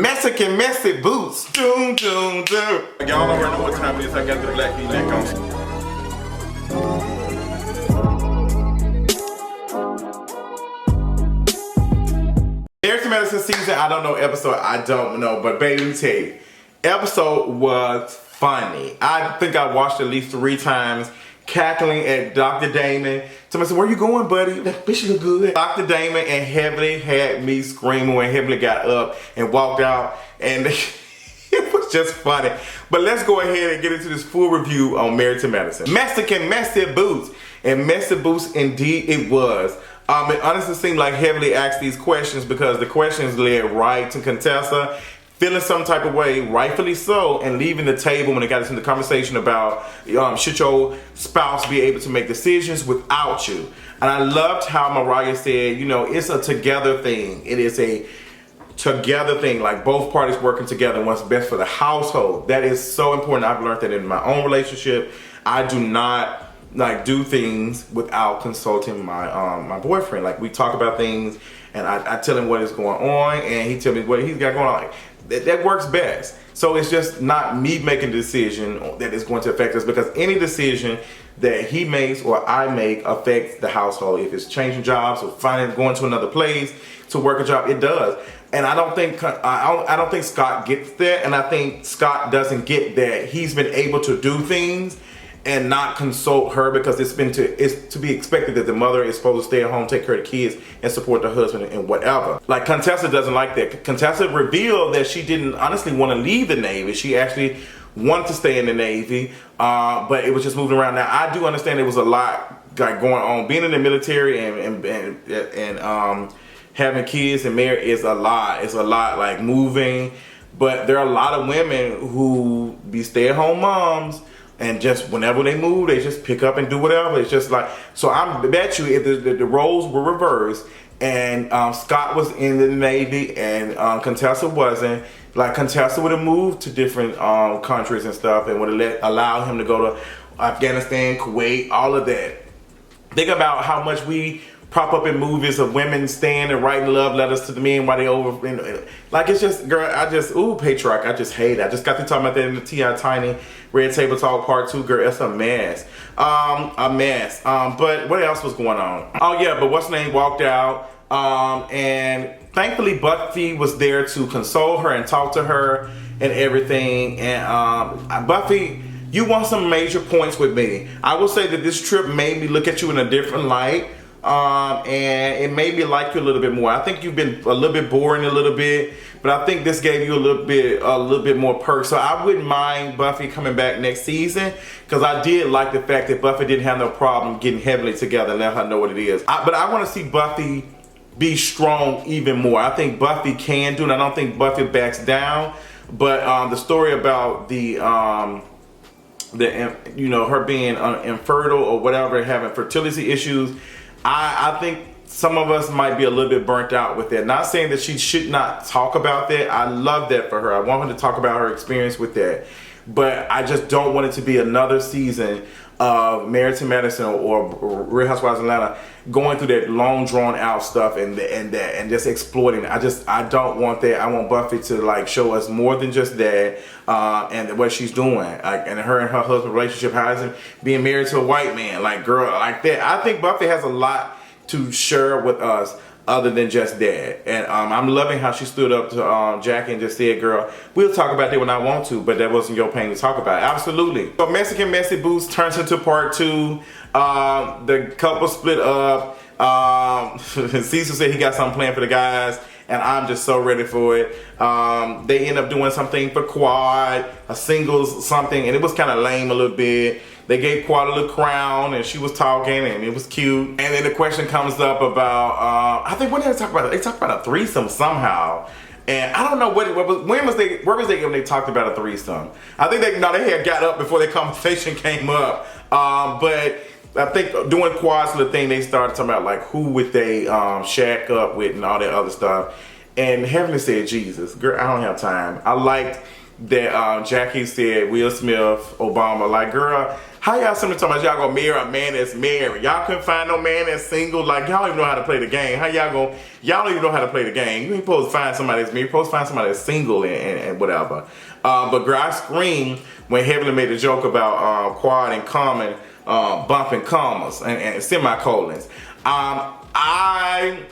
Mexican messy boots. Doom, doom, doom. Y'all already know what time it is. I got the black V-neck on. Married to Medicine season, I don't know, episode, I don't know, but baby, let me tell you, episode was funny. I think I watched at least 3 times, cackling at Dr. Damon. Somebody said, where you going, buddy? That bitch look good. Dr. Damon and Heavenly had me screaming when Heavenly got up and walked out, and it was just funny. But let's go ahead and get into this full review on Married to Medicine. Mexican messy boots, and messy boots indeed it was. It honestly seemed like Heavenly asked these questions because the questions led right to Contessa feeling some type of way, rightfully so, and leaving the table when it got into the conversation about should your spouse be able to make decisions without you. And I loved how Mariah said, you know, it's a together thing. It is a together thing, like both parties working together and what's best for the household. That is so important. I've learned that in my own relationship. I do not like do things without consulting my my boyfriend. Like we talk about things and I tell him what is going on and he tell me what he's got going on. Like that works best. So it's just not me making a decision that is going to affect us, because any decision that he makes or I make affects the household. If it's changing jobs or going to another place to work a job, it does. And I don't think Scott gets that, and I think Scott doesn't get that he's been able to do things and not consult her, because it's to be expected that the mother is supposed to stay at home, take care of the kids, and support the husband and whatever. Like Contessa doesn't like that. Contessa revealed that she didn't honestly want to leave the Navy. She actually wanted to stay in the Navy, but it was just moving around. Now I do understand there was a lot like going on. Being in the military and having kids and marriage is a lot. It's a lot, like moving. But there are a lot of women who be stay-at-home moms, and just whenever they move, they just pick up and do whatever. It's just like, so I bet you if the roles were reversed and Scott was in the Navy and Contessa wasn't, like Contessa would have moved to different countries and stuff and would have allowed him to go to Afghanistan, Kuwait, all of that. Think about how much we prop up in movies of women staying and writing love letters to the men while they over, you know, like it's just, girl, ooh, patriarch, I just hate it. I just got to talk about that in the T.I. Tiny Red Table Talk Part 2, girl, it's a mess. But what else was going on? Oh yeah, but what's her name walked out, and thankfully Buffy was there to console her and talk to her and everything, and Buffy, you won some major points with me. I will say that this trip made me look at you in a different light. And it made me like you a little bit more. I think you've been a little bit boring a little bit, but I think this gave you a little bit more perks. So I wouldn't mind Buffy coming back next season, because I did like the fact that Buffy didn't have no problem getting Heavenly together and let her know what it is. But I want to see Buffy be strong even more. I think Buffy can do it. I don't think Buffy backs down. But the story about the you know, her being infertile or whatever, having fertility issues, I think some of us might be a little bit burnt out with that. Not saying that she should not talk about that. I love that for her. I want her to talk about her experience with that. But I just don't want it to be another season of Married to Medicine or Real Housewives of Atlanta going through that long drawn out stuff and just exploiting it. I don't want that. I want Buffy to like show us more than just that, and what she's doing, like, and her husband relationship, how is it being married to a white man, like, girl, like that. I think Buffy has a lot to share with us other than just that. And I'm loving how she stood up to Jackie and just said, girl, we'll talk about that when I want to, but that wasn't your pain to talk about. Absolutely. So Mexican Messy Boots turns into part 2. The couple split up. Cecil said he got something planned for the guys, and I'm just so ready for it. They end up doing something for Quad, a singles something, and it was kind of lame a little bit. They gave Quad a little crown, and she was talking, and it was cute. And then the question comes up about, I think, what did they talk about? They talked about a threesome somehow. And I don't know where was they when they talked about a threesome? I think they had got up before the conversation came up. But I think doing Quad's little thing, they started talking about like who would they shack up with and all that other stuff. And Heavenly said, Jesus, girl, I don't have time. I liked that Jackie said Will Smith, Obama, like, girl, how y'all sitting talking about y'all gonna marry a man that's married? Y'all couldn't find no man that's single. Like, y'all don't even know how to play the game. How y'all don't even know how to play the game. You ain't supposed to find somebody that's married. You're supposed to find somebody that's single and whatever. But girl, I screamed when Heavenly made a joke about Quad and Common bumping commas and semicolons. I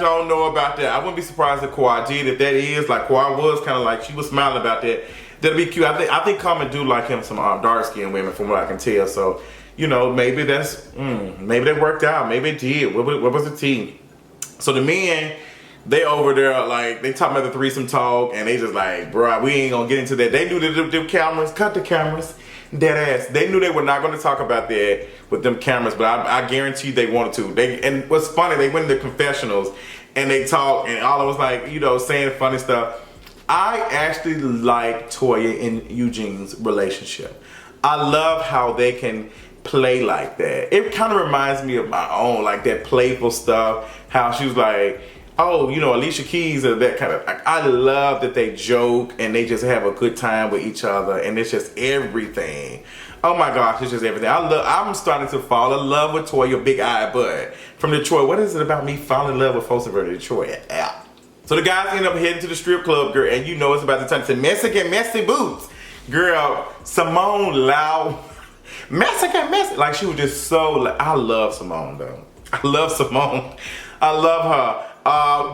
don't know about that. I wouldn't be surprised if Quad did. If that is, like, Quad was kind of like, she was smiling about that. That'd be cute. I think Common do like him some dark-skinned women from what I can tell. So, you know, maybe that's, maybe that worked out. Maybe it did. What was the tea? So the men, they over there, like, they talking about the threesome talk, and they just like, bro, we ain't gonna get into that. They knew the cameras, cut the cameras, dead ass. They knew they were not gonna talk about that with them cameras, but I guarantee they wanted to. And what's funny, they went into confessionals, and they talked, and all of was like, you know, saying funny stuff. I actually like Toya and Eugene's relationship. I love how they can play like that. It kind of reminds me of my own, like that playful stuff. How she was like, oh, you know, Alicia Keys or that kind of. I love that they joke and they just have a good time with each other, and it's just everything. Oh my gosh, it's just everything. I'm starting to fall in love with Toya Big Eye Bud from Detroit. What is it about me falling in love with folks from Detroit? Yeah. So the guys end up heading to the strip club, girl, and you know it's about to turn to Mexican messy boots. Girl, Simone loud, Mexican messy. Like, she was just so, I love Simone though. I love Simone. I love her.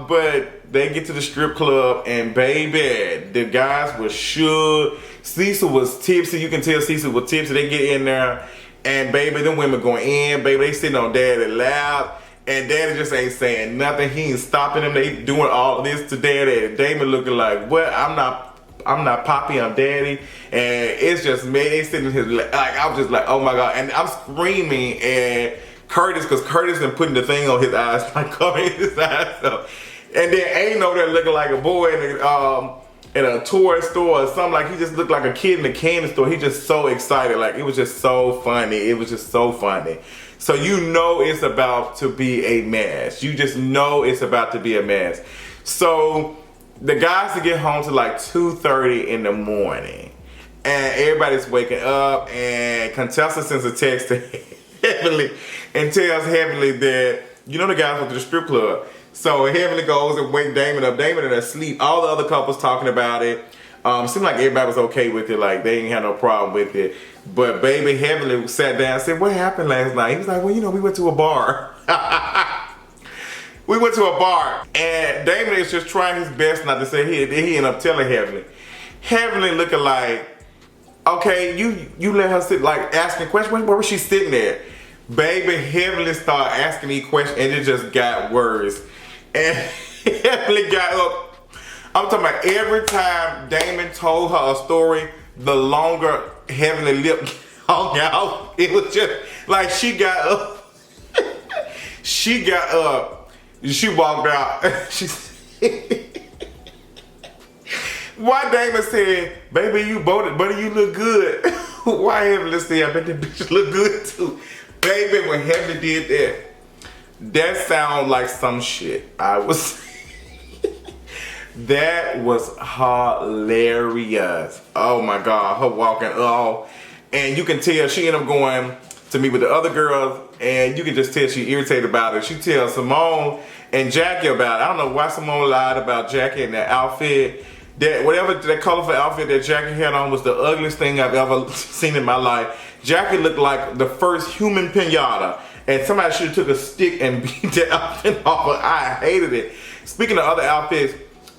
But they get to the strip club and baby, the guys were shook. Cecil was tipsy. You can tell Cecil was tipsy. They get in there and baby, them women going in. Baby, they sitting on Daddy loud. And Daddy just ain't saying nothing. He ain't stopping them. They doing all this to Daddy. And Damon looking like, what? I'm not Poppy, I'm Daddy. And it's just me. They sitting in his, like, I was just like, oh my God. And I'm screaming at Curtis, because Curtis been putting the thing on his eyes, like covering his eyes up. And then Aiden over there looking like a boy in a toy store or something. Like, he just looked like a kid in a candy store. He just so excited. Like, it was just so funny. It was just so funny. So you know it's about to be a mess. You just know it's about to be a mess. So the guys to get home to like 2:30 in the morning. And everybody's waking up, and Contessa sends a text to Heavenly and tells Heavenly that, you know, the guys went to the strip club. So Heavenly goes and wake Damon up. Damon is asleep. All the other couples talking about it. Seemed like everybody was okay with it. Like, they ain't had no problem with it. But baby, Heavenly sat down and said, what happened last night? He was like, well, you know, we went to a bar. We went to a bar. And Damon is just trying his best not to say he ended up telling Heavenly. Heavenly looking like, okay, you let her sit, like, asking questions. Where was she sitting there? Baby, Heavenly started asking me questions, and it just got worse. And Heavenly got up. I'm talking about every time Damon told her a story, the longer Heavenly lip hung out. It was just like she got up. She got up. She walked out. She why Damon said, baby, you voted, buddy, you look good. Why Heavenly said, I bet that bitch look good too. Baby, when Heavenly did that sounded like some shit. That was hilarious. Oh my God, her walking off. And you can tell she ended up going to meet with the other girls, and you can just tell she irritated about it. She tells Simone and Jackie about it. I don't know why Simone lied about Jackie and that outfit. That colorful outfit that Jackie had on was the ugliest thing I've ever seen in my life. Jackie looked like the first human pinata, and somebody should have took a stick and beat that outfit off her. I hated it. Speaking of other outfits,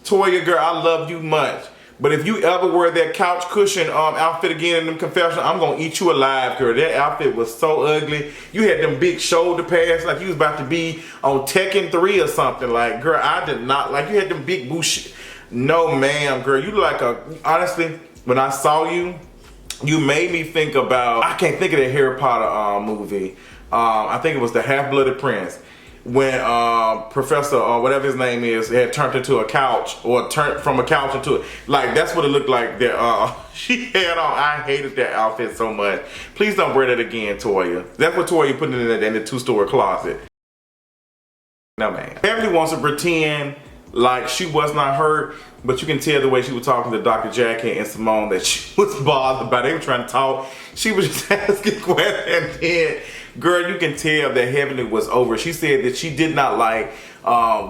Toya, girl, I love you much. But if you ever wear that couch cushion outfit again in them confessionals, I'm gonna eat you alive, girl. That outfit was so ugly. You had them big shoulder pads like you was about to be on Tekken 3 or something. Like, girl, I did not. Like, you had them big bush. No, ma'am, girl. You look like honestly, when I saw you, you made me think about, I can't think of the Harry Potter movie. I think it was the Half-Blooded Prince. When Professor, or whatever his name is, had turned into a couch, or turned from a couch into like, that's what it looked like that she had on. I hated that outfit so much. Please don't wear that again, Toya. That's what Toya put in the two-story closet. No, man. Everybody wants to pretend like she was not hurt, but you can tell the way she was talking to Dr. Jackie and Simone that she was bothered by. They were trying to talk. She was just asking questions, and then, girl, you can tell that Heavenly was over. She said that she did not like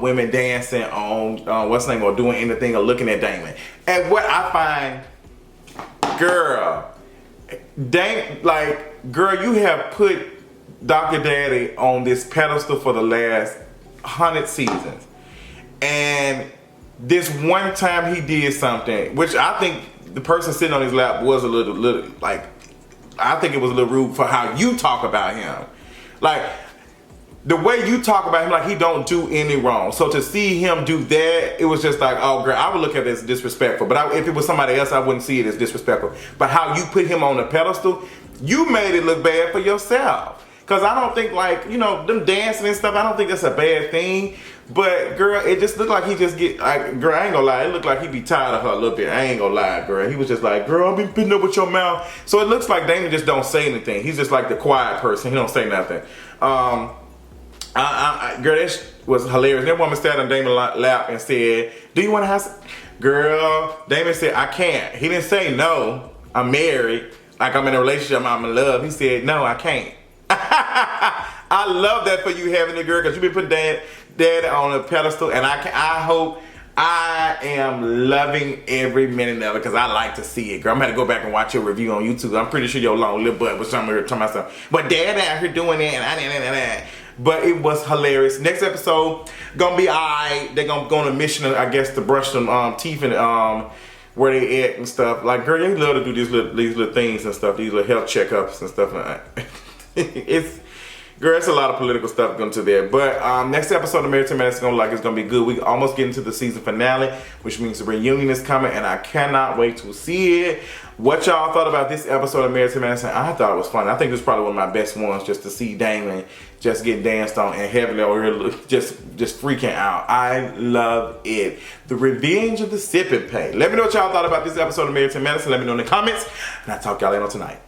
women dancing on what's name or doing anything or looking at Damon. And what I find, girl, girl, you have put Dr. Daddy on this pedestal for the last 100 seasons. And this one time he did something, which I think the person sitting on his lap was a little like, I think it was a little rude for how you talk about him. Like, the way you talk about him, like he don't do any wrong. So to see him do that, it was just like, oh girl, I would look at it as disrespectful. But if it was somebody else, I wouldn't see it as disrespectful. But how you put him on a pedestal, you made it look bad for yourself. Cause I don't think, like, you know, them dancing and stuff, I don't think that's a bad thing. But girl, it just looked like he just get, like, girl, I ain't gonna lie, it looked like he be tired of her a little bit. I ain't gonna lie, girl. He was just like, girl, I've been putting up with your mouth. So it looks like Damon just don't say anything. He's just like the quiet person. He don't say nothing. Girl, that was hilarious. That woman sat on Damon's lap and said, do you want to have some? Girl, Damon said, I can't. He didn't say no, I'm married, like I'm in a relationship, I'm in love. He said, no, I can't. I love that for you, having a girl, because you've been putting dad on a pedestal, and I hope I am loving every minute of it, because I like to see it, girl. I'm going to go back and watch your review on YouTube. I'm pretty sure your long little butt was somewhere talking about something. But dad out here doing that, and I didn't. But it was hilarious. Next episode, gonna be alright. They're gonna go on a mission, I guess, to brush some teeth and where they at and stuff. Like, girl, you love to do these little things and stuff, these little health checkups and stuff. Girl, it's a lot of political stuff going to there. But next episode of Married to Medicine it's gonna be good. We almost get into the season finale, which means the reunion is coming, and I cannot wait to see it. What y'all thought about this episode of Married to Medicine? I thought it was fun. I think this is probably one of my best ones, just to see Damon just get danced on and Heavenly over here just freaking out. I love it. The revenge of the sip and pay. Let me know what y'all thought about this episode of Married to Medicine. Let me know in the comments, and I'll talk y'all later on tonight.